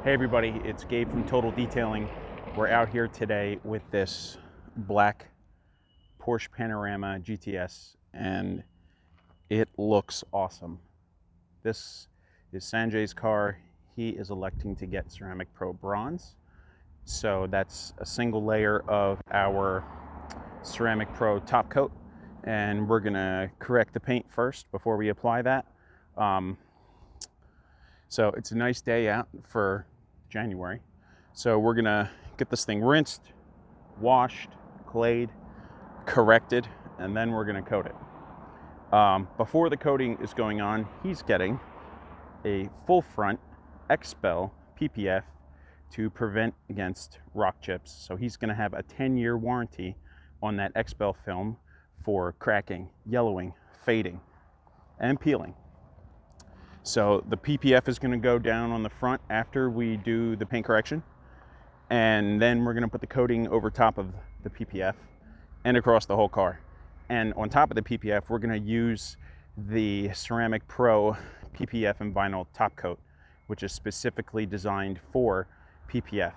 Hey everybody, it's Gabe from Total Detailing. We're out here today with this black Porsche Panaroma GTS and it looks awesome. This is Sanjay's car. He is electing to get Ceramic Pro Bronze. So that's a single layer of our Ceramic Pro top coat, and we're gonna correct the paint first before we apply that. So it's a nice day out for January. So we're gonna get this thing rinsed, washed, clayed, corrected, and then we're gonna coat it. Before the coating is going on, he's getting a full front XPEL PPF to prevent against rock chips. So he's gonna have a 10-year warranty on that XPEL film for cracking, yellowing, fading, and peeling. So the PPF is going to go down on the front after we do the paint correction, and then we're going to put the coating over top of the PPF and across the whole car. And on top of the PPF, we're going to use the Ceramic Pro PPF and vinyl top coat, which is specifically designed for PPF.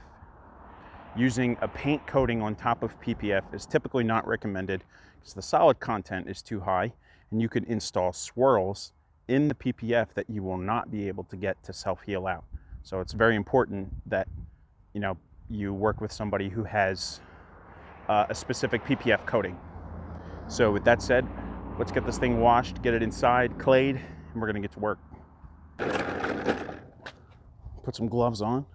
Using a paint coating on top of PPF is typically not recommended because the solid content is too high, and you could install swirls in the PPF that you will not be able to get to self-heal out. So it's very important that you work with somebody who has a specific PPF coating. So with that said, let's get this thing washed, get it inside, clayed, and we're gonna get to work. Put some gloves on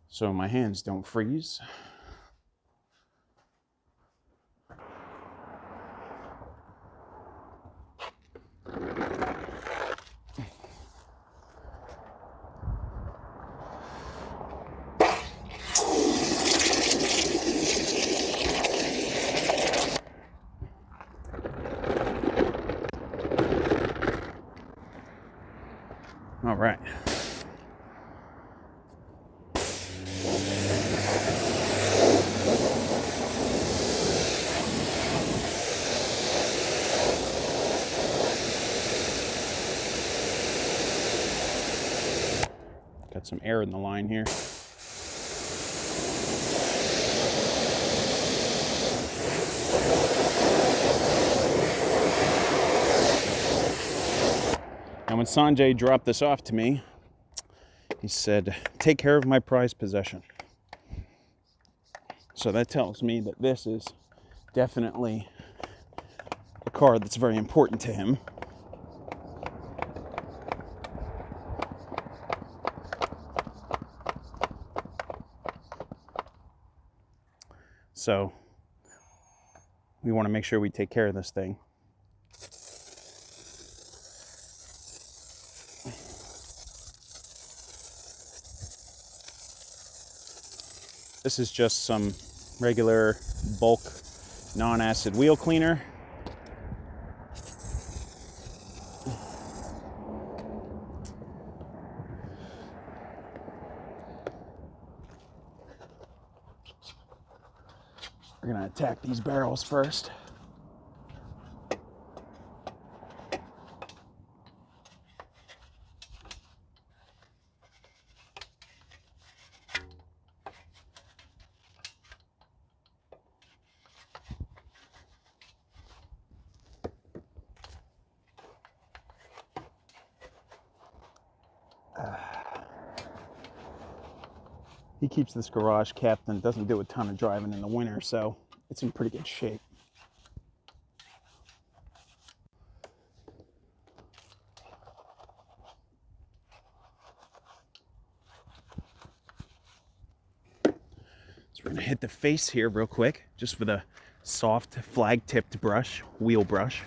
so my hands don't freeze. All right. Got some air in the line here. And when Sanjay dropped this off to me, he said, "Take care of my prized possession." So that tells me that this is definitely a car that's very important to him. So we want to make sure we take care of this thing. This is just some regular bulk non-acid wheel cleaner. We're gonna attack these barrels first. He keeps this garage kept and doesn't do a ton of driving in the winter, so it's in pretty good shape. So we're gonna hit the face here real quick, just with a soft flag-tipped brush, wheel brush.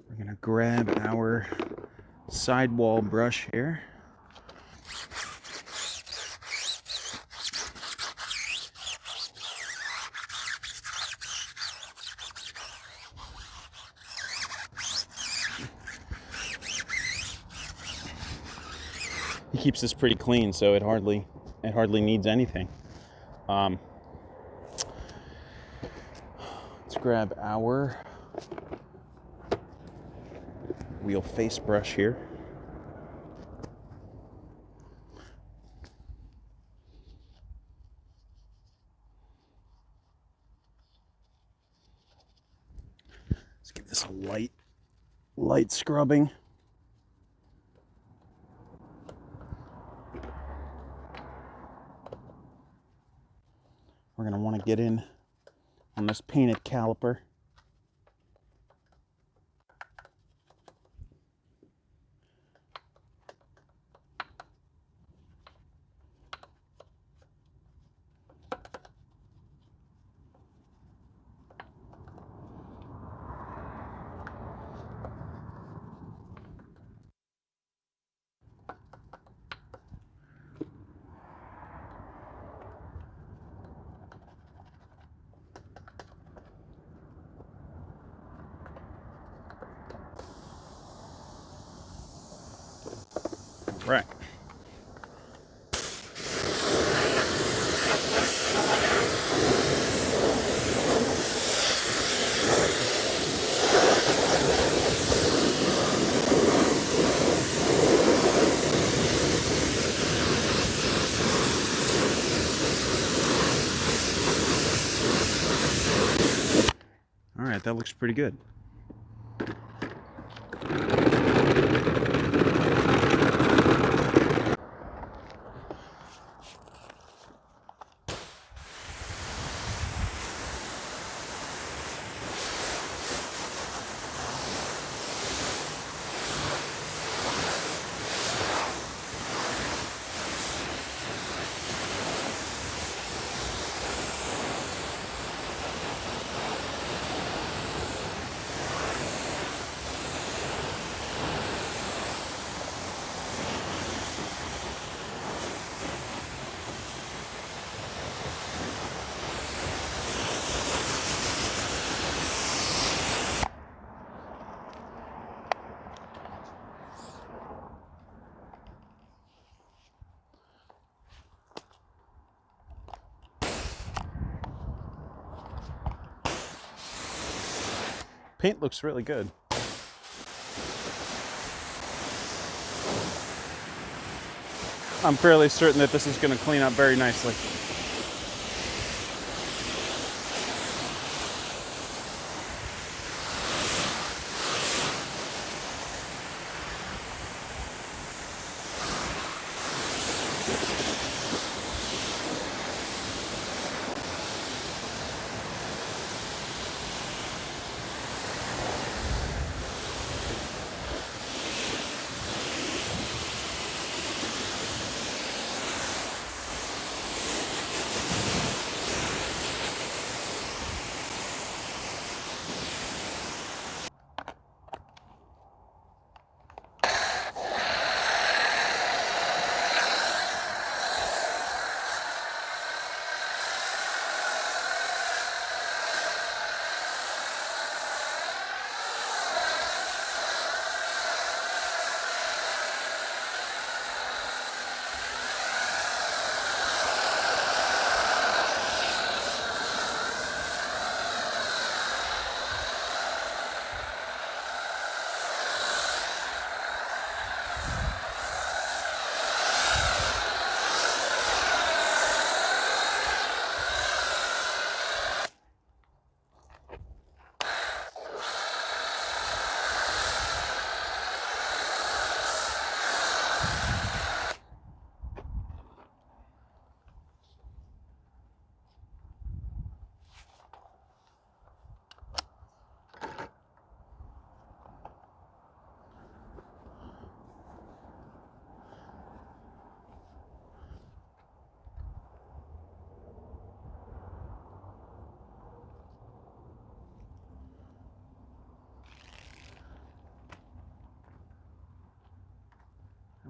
We're gonna grab our sidewall brush here. He keeps this pretty clean, so it hardly needs anything. Let's grab our wheel face brush here. Let's give this a light scrubbing. We're going to want to get in on this painted caliper. Right. All right, that looks pretty good. Paint looks really good. I'm fairly certain that this is going to clean up very nicely.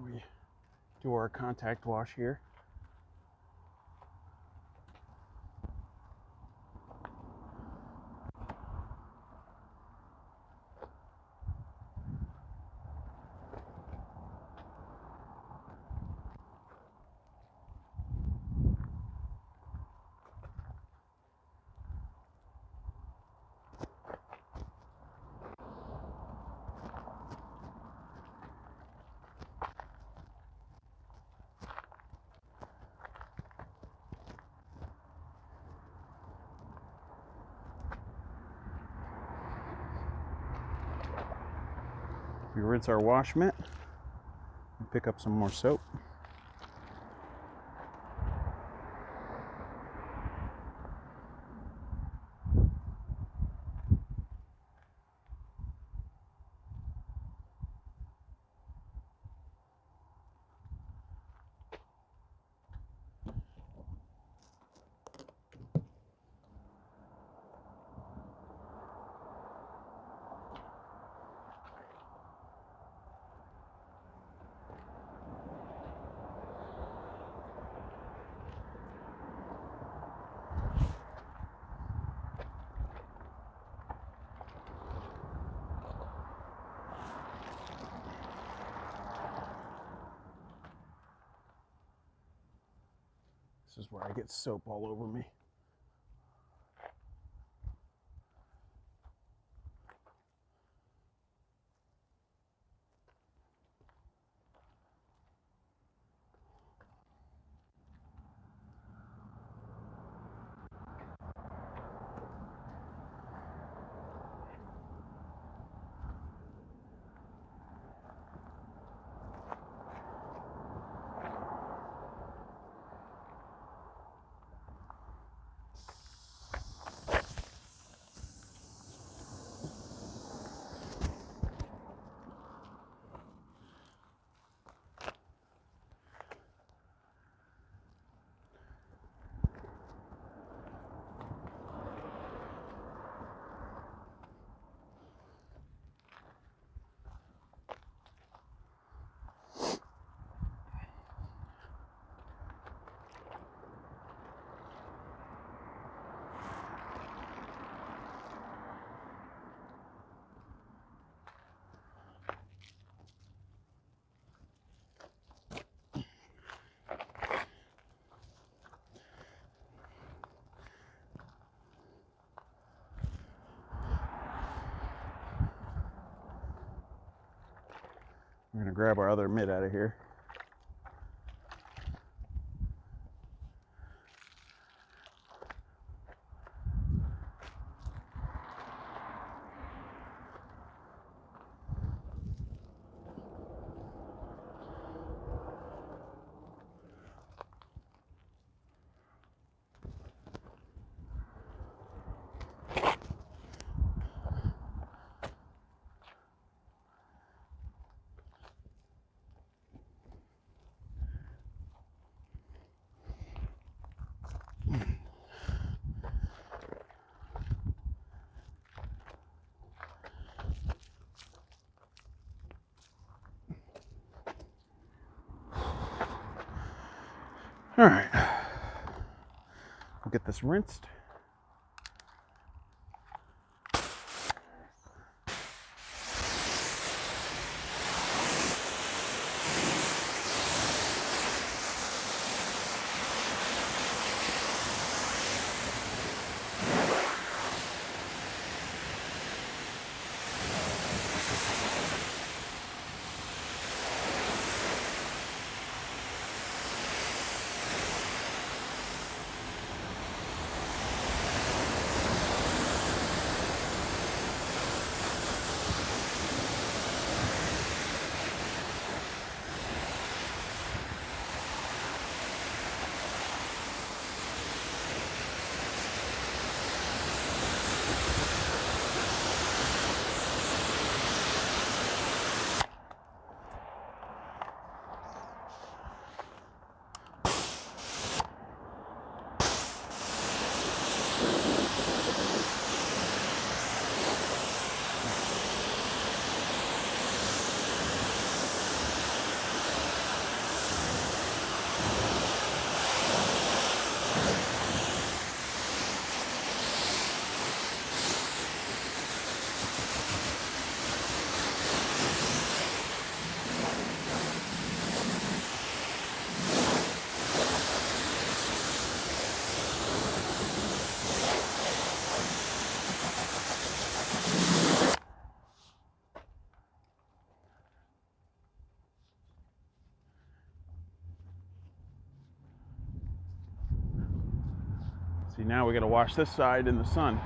We do our contact wash here. We rinse our wash mitt and pick up some more soap. This is where I get soap all over me. We're gonna grab our other mitt out of here. All right, we'll get this rinsed. See, now we got to wash this side in the sun.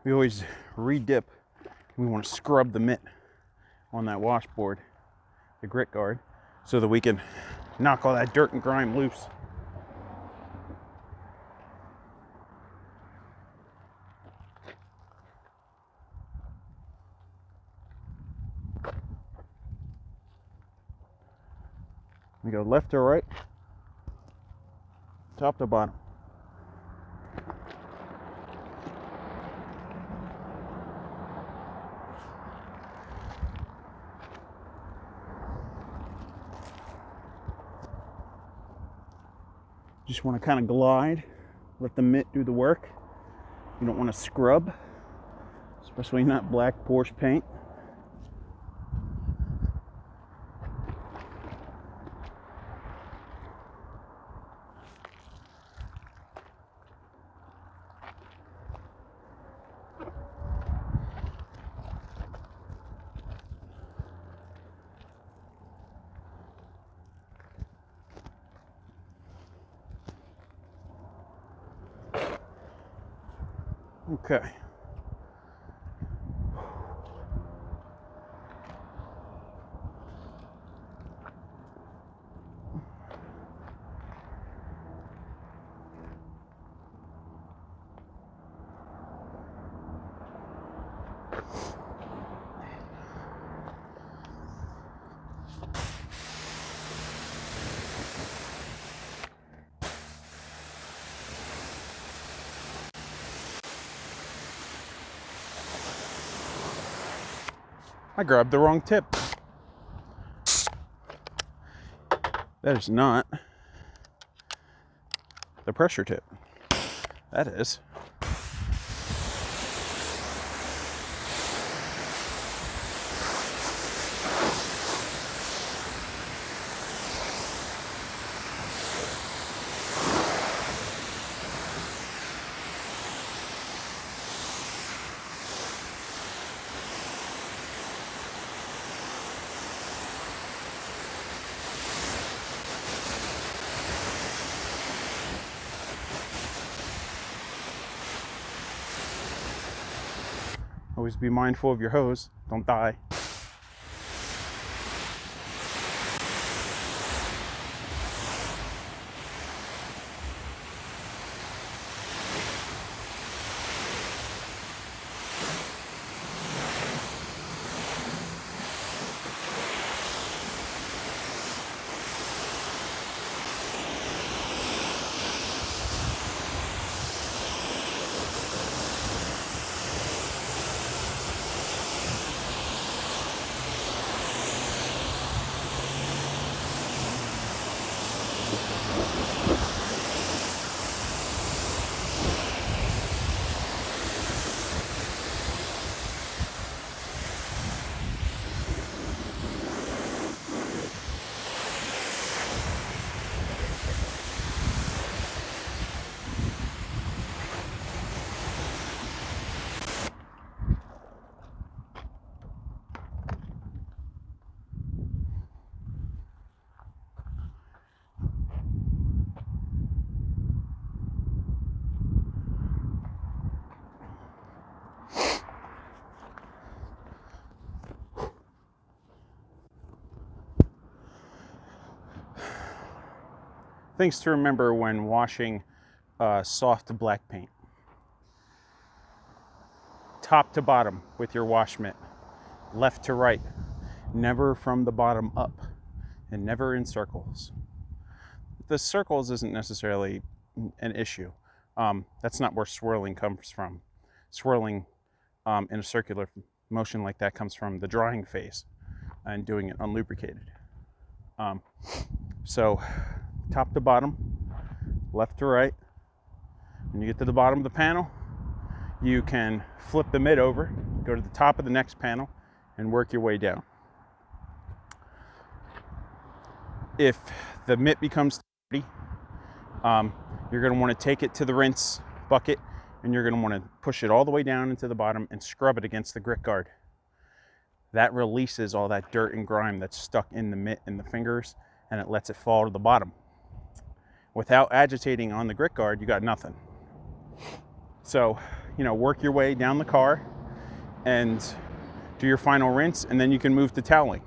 We always re-dip. We want to scrub the mitt on that washboard, the grit guard, so that we can knock all that dirt and grime loose. We go left to right, top to bottom. Just want to kind of glide, let the mitt do the work. You don't want to scrub, especially not black Porsche paint. Okay. I grabbed the wrong tip. That is not the pressure tip. That is. Always be mindful of your hose. Don't die. Things to remember when washing soft black paint. Top to bottom with your wash mitt, left to right, never from the bottom up, and never in circles. The circles isn't necessarily an issue. That's not where swirling comes from. Swirling in a circular motion like that comes from the drying phase and doing it unlubricated. So top to bottom, left to right. When you get to the bottom of the panel, you can flip the mitt over, go to the top of the next panel, and work your way down. If the mitt becomes dirty, you're going to want to take it to the rinse bucket, and you're going to want to push it all the way down into the bottom and scrub it against the grit guard. That releases all that dirt and grime that's stuck in the mitt and the fingers, and it lets it fall to the bottom. Without agitating on the grit guard, you got nothing. So, work your way down the car and do your final rinse, and then you can move to toweling.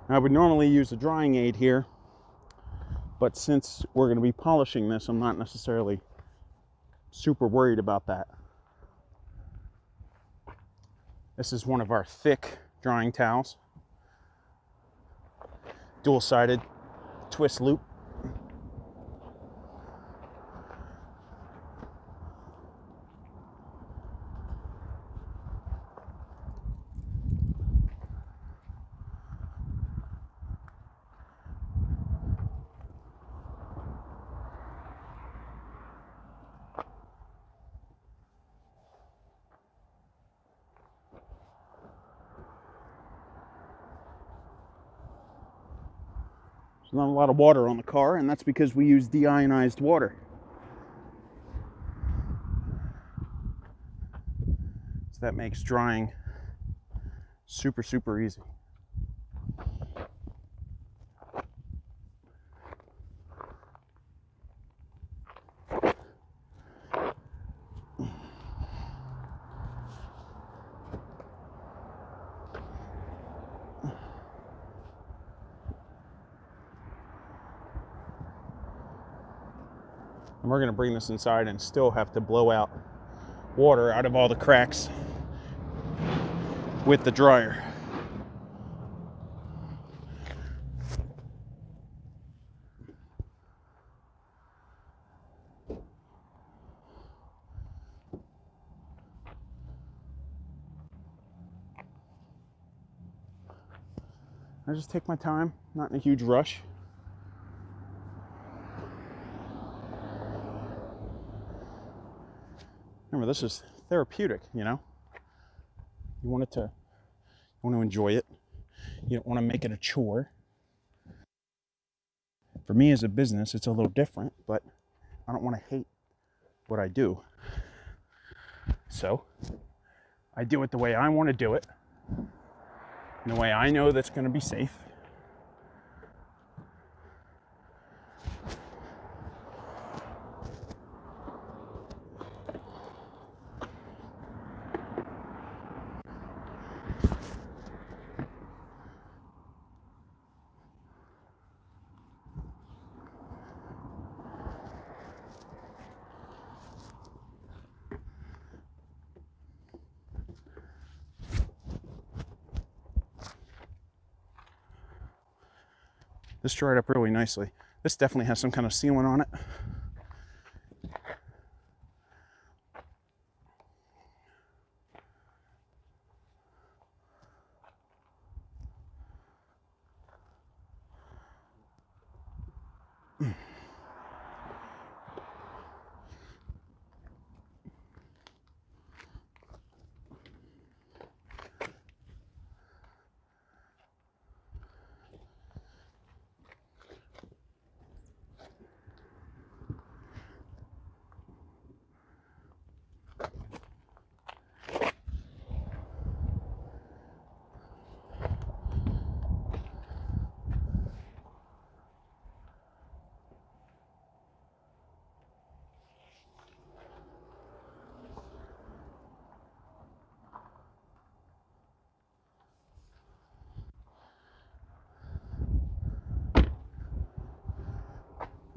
I would normally use a drying aid here, but since we're going to be polishing this, I'm not necessarily super worried about that. This is one of our thick drying towels, dual-sided twist loop. There's not a lot of water on the car, and that's because we use deionized water. So that makes drying super, super easy. And we're going to bring this inside and still have to blow out water out of all the cracks with the dryer. I just take my time, not in a huge rush. Remember, this is therapeutic, You want to enjoy it. You don't want to make it a chore. For me as a business, it's a little different, but I don't want to hate what I do. So I do it the way I want to do it. And the way I know that's going to be safe, this dried up really nicely. This definitely has some kind of sealant on it.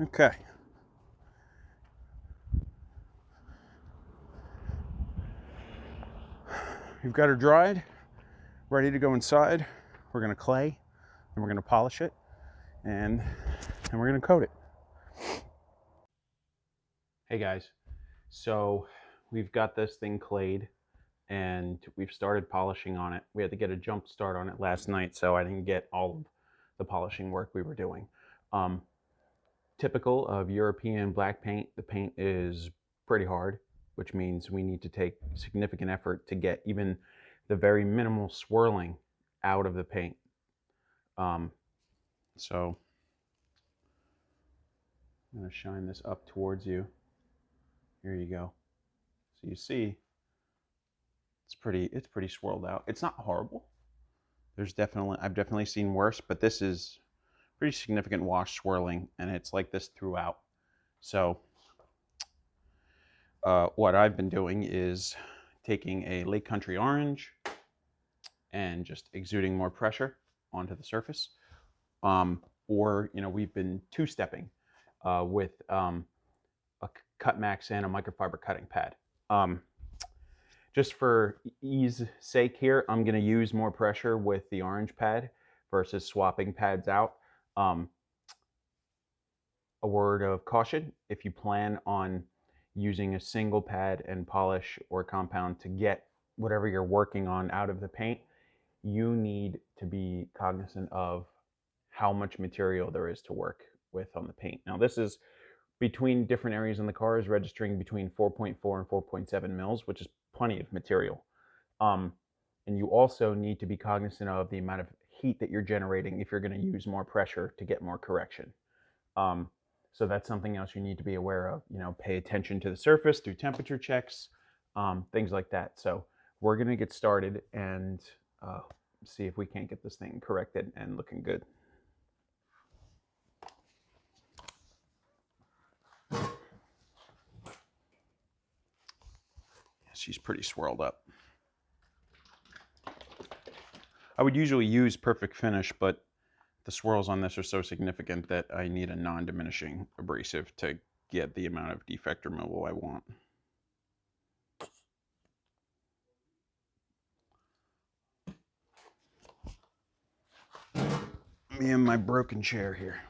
Okay. We've got her dried, ready to go inside. We're gonna clay, and we're gonna polish it, and we're gonna coat it. Hey guys, so we've got this thing clayed, and we've started polishing on it. We had to get a jump start on it last night, so I didn't get all of the polishing work we were doing. Typical of European black paint, the paint is pretty hard, which means we need to take significant effort to get even the very minimal swirling out of the paint. So I'm going to shine this up towards you. Here you go. So you see, it's pretty swirled out. It's not horrible. I've definitely seen worse, but this is pretty significant wash swirling, and it's like this throughout. So what I've been doing is taking a Lake Country orange and just exuding more pressure onto the surface. Or, we've been two-stepping with a Cut Max and a microfiber cutting pad. Just for ease sake here, I'm going to use more pressure with the orange pad versus swapping pads out. A word of caution: if you plan on using a single pad and polish or compound to get whatever you're working on out of the paint, you need to be cognizant of how much material there is to work with on the paint. Now, this is between different areas in the car, is registering between 4.4 and 4.7 mils, which is plenty of material. And you also need to be cognizant of the amount of heat that you're generating if you're going to use more pressure to get more correction. So that's something else you need to be aware of. Pay attention to the surface, do temperature checks, things like that. So we're going to get started and see if we can't get this thing corrected and looking good. She's pretty swirled up. I would usually use Perfect Finish, but the swirls on this are so significant that I need a non-diminishing abrasive to get the amount of defect removal I want. Me and my broken chair here.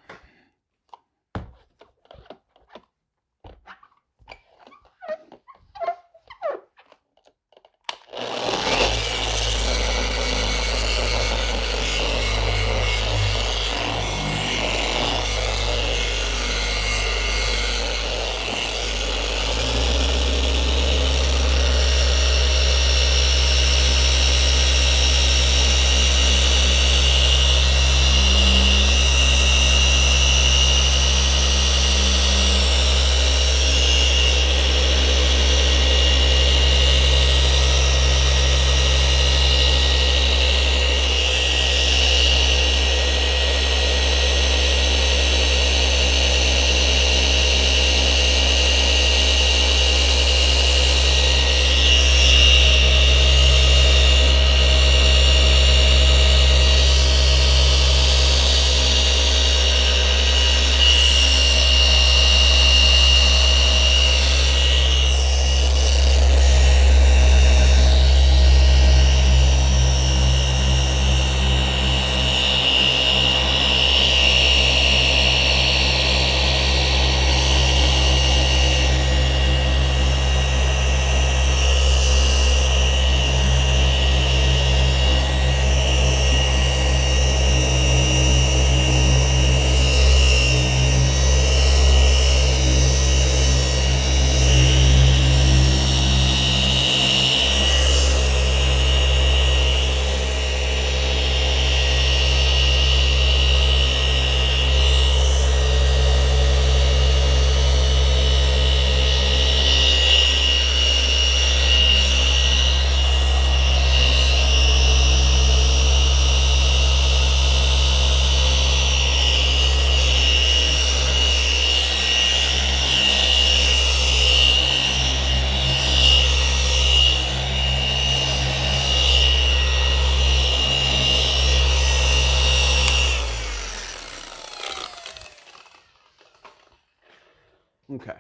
Okay.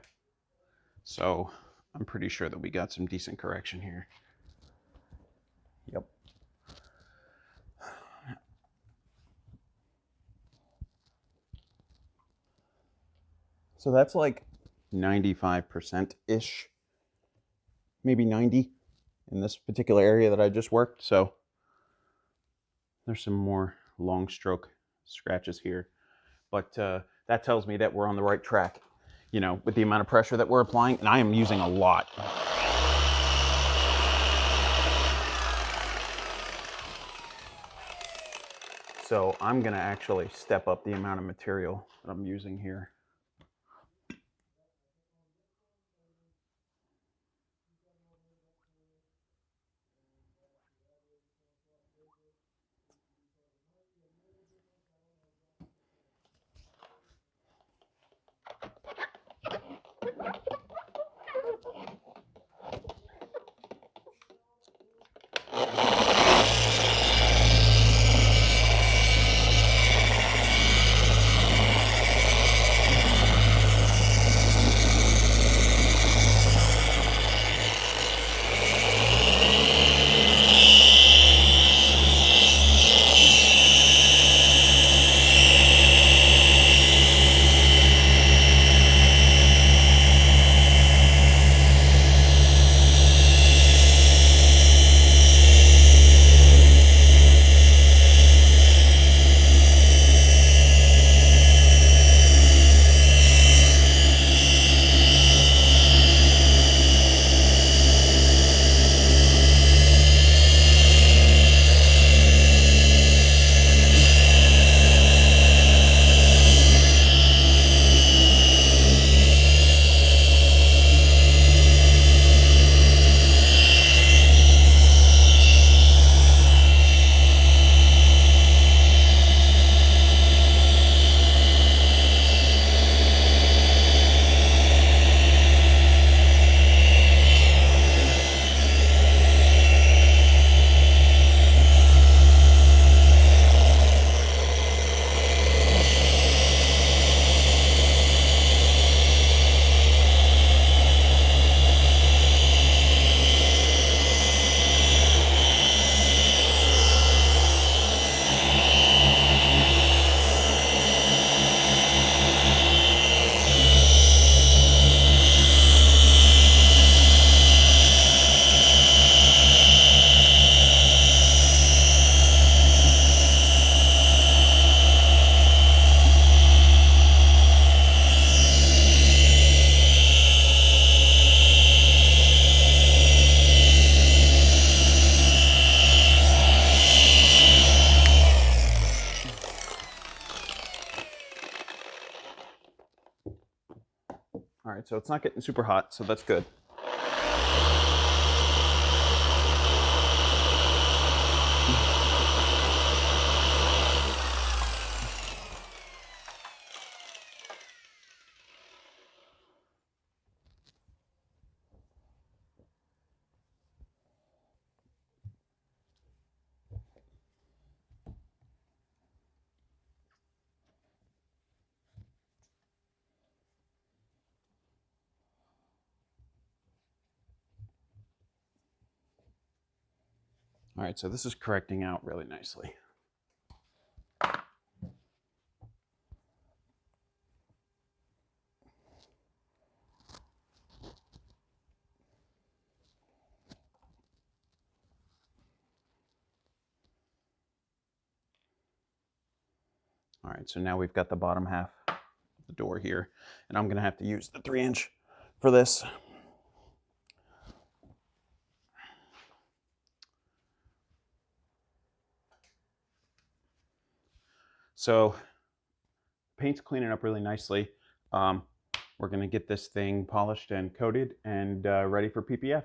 So I'm pretty sure that we got some decent correction here. Yep. So that's like 95%-ish, maybe 90 in this particular area that I just worked. So there's some more long stroke scratches here, but that tells me that we're on the right track, you know, with the amount of pressure that we're applying, and I am using a lot. So I'm gonna actually step up the amount of material that I'm using here. All right, so it's not getting super hot, so that's good. All right, so this is correcting out really nicely. All right, so now we've got the bottom half of the door here, and I'm gonna have to use the 3-inch for this. So paint's cleaning up really nicely. We're gonna get this thing polished and coated and ready for PPF.